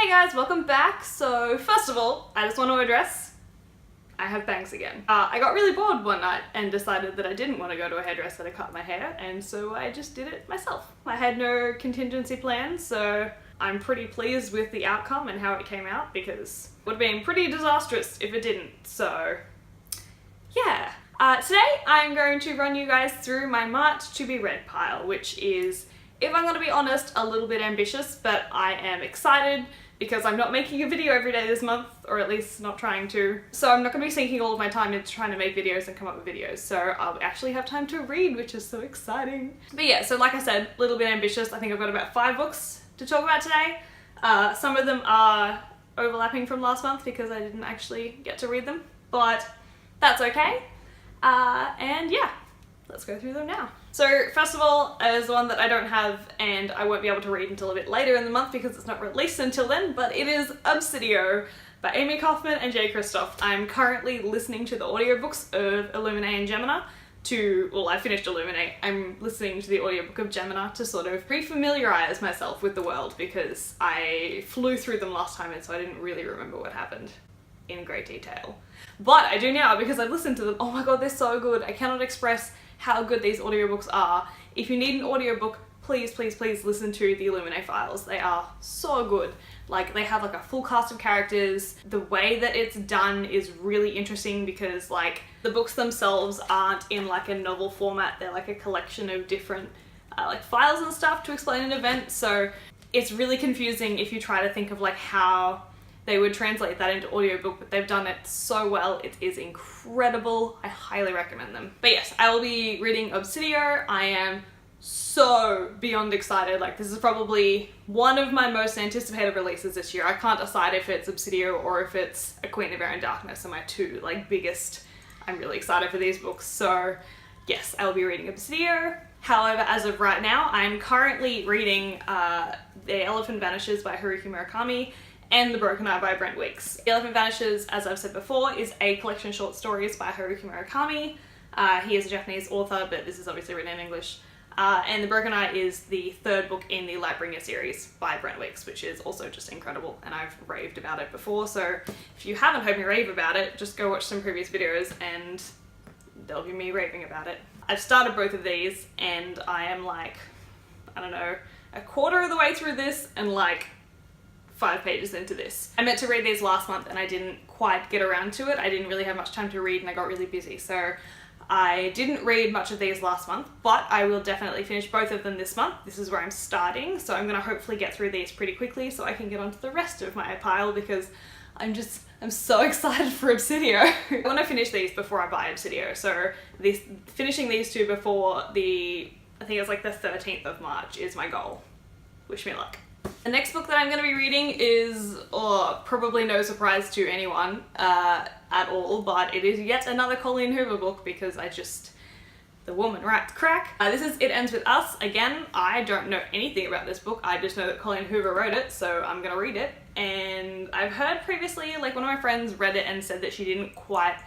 Hey guys, welcome back. So first of all, I just want to address I have bangs again. I got really bored one night and decided that I didn't want to go to a hairdresser to cut my hair, and so I just did it myself. I had no contingency plans, so I'm pretty pleased with the outcome and how it came out, because it would have been pretty disastrous if it didn't. So yeah. Today I'm going to run you guys through my March to be read pile, which is, if I'm going to be honest, a little bit ambitious, but I am excited because I'm not making a video every day this month, or at least not trying to. So I'm not going to be sinking all of my time into trying to make videos and come up with videos, so I'll actually have time to read, which is so exciting. But yeah, so like I said, a little bit ambitious. I think I've got about 5 books to talk about today. Some of them are overlapping from last month because I didn't actually get to read them, but that's okay. And yeah, let's go through them now. So first of all, is the one that I don't have and I won't be able to read until a bit later in the month because it's not released until then, but it is Obsidian by Amy Kaufman and Jay Kristoff. I'm currently listening to the audiobooks of Illumine and Gemina well, I finished Illumine. I'm listening to the audiobook of Gemina to sort of re-familiarize myself with the world because I flew through them last time and so I didn't really remember what happened in great detail. But I do now because I've listened to them. Oh my god, they're so good. I cannot express how good these audiobooks are. If you need an audiobook, please, please, please listen to the Illumine files. They are so good. Like, they have like a full cast of characters. The way that it's done is really interesting because like the books themselves aren't in like a novel format. They're like a collection of different like files and stuff to explain an event. So it's really confusing if you try to think of like how they would translate that into audiobook, but they've done it so well. It is incredible. I highly recommend them. But yes, I will be reading Obsidian. I am so beyond excited. Like, this is probably one of my most anticipated releases this year. I can't decide if it's Obsidian or if it's A Queen of Air and Darkness are my two like biggest. I'm really excited for these books. So yes, I will be reading Obsidian. However, as of right now, I'm currently reading The Elephant Vanishes by Haruki Murakami and The Broken Eye by Brent Weeks. The Elephant Vanishes, as I've said before, is a collection of short stories by Haruki Murakami. He is a Japanese author, but this is obviously written in English. And The Broken Eye is the third book in the Lightbringer series by Brent Weeks, which is also just incredible, and I've raved about it before, so if you haven't heard me rave about it, just go watch some previous videos and there'll be me raving about it. I've started both of these, and I am like, I don't know, a quarter of the way through this and like 5 pages into this. I meant to read these last month and I didn't quite get around to it. I didn't really have much time to read and I got really busy, so I didn't read much of these last month, but I will definitely finish both of them this month. This is where I'm starting, so I'm gonna hopefully get through these pretty quickly so I can get onto the rest of my pile because I'm so excited for Obsidian. I want to finish these before I buy Obsidian, so finishing these two before I think it's like the 13th of March is my goal. Wish me luck. The next book that I'm going to be reading is, probably no surprise to anyone at all, but it is yet another Colleen Hoover book because the woman writes crack. This is It Ends With Us. Again, I don't know anything about this book, I just know that Colleen Hoover wrote it, so I'm going to read it. And I've heard previously, like one of my friends read it and said that she didn't quite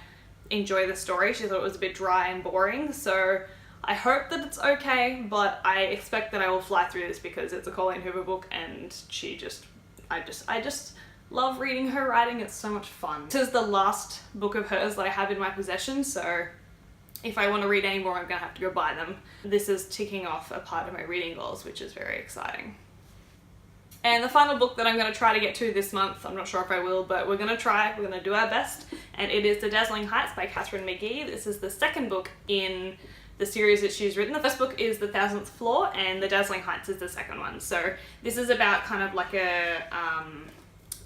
enjoy the story. She thought it was a bit dry and boring, so I hope that it's okay, but I expect that I will fly through this because it's a Colleen Hoover book and I just love reading her writing. It's so much fun. This is the last book of hers that I have in my possession, so if I want to read any more, I'm gonna have to go buy them. This is ticking off a part of my reading goals, which is very exciting. And the final book that I'm going to try to get to this month, I'm not sure if I will, but we're going to try, we're going to do our best, and it is The Dazzling Heights by Catherine McGee. This is the second book in the series that she's written. The first book is The Thousandth Floor and The Dazzling Heights is the second one. So this is about kind of like a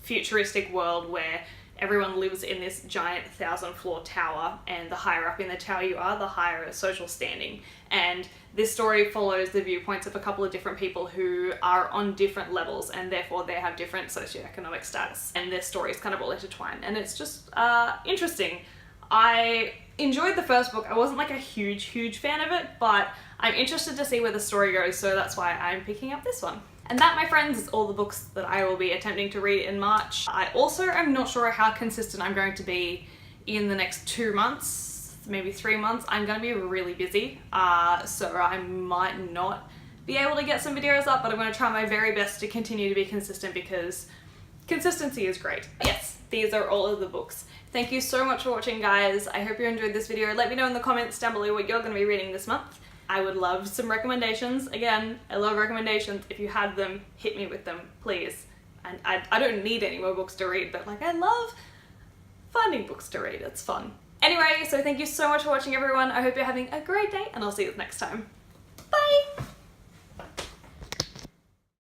futuristic world where everyone lives in this giant 1,000-floor tower, and the higher up in the tower you are, the higher social standing. And this story follows the viewpoints of a couple of different people who are on different levels and therefore they have different socioeconomic status, and their stories kind of all intertwine, and it's just interesting. I enjoyed the first book. I wasn't like a huge fan of it, but I'm interested to see where the story goes, so that's why I'm picking up this one. And that, my friends, is all the books that I will be attempting to read in March. I also am not sure how consistent I'm going to be in the next 2 months, maybe 3 months. I'm going to be really busy, so I might not be able to get some videos up, but I'm going to try my very best to continue to be consistent because Consistency is great. Yes, these are all of the books. Thank you so much for watching, guys. I hope you enjoyed this video. Let me know in the comments down below what you're going to be reading this month. I would love some recommendations. Again, I love recommendations. If you have them, hit me with them, please. And I don't need any more books to read, but like, I love finding books to read. It's fun. Anyway, so thank you so much for watching, everyone. I hope you're having a great day, and I'll see you next time.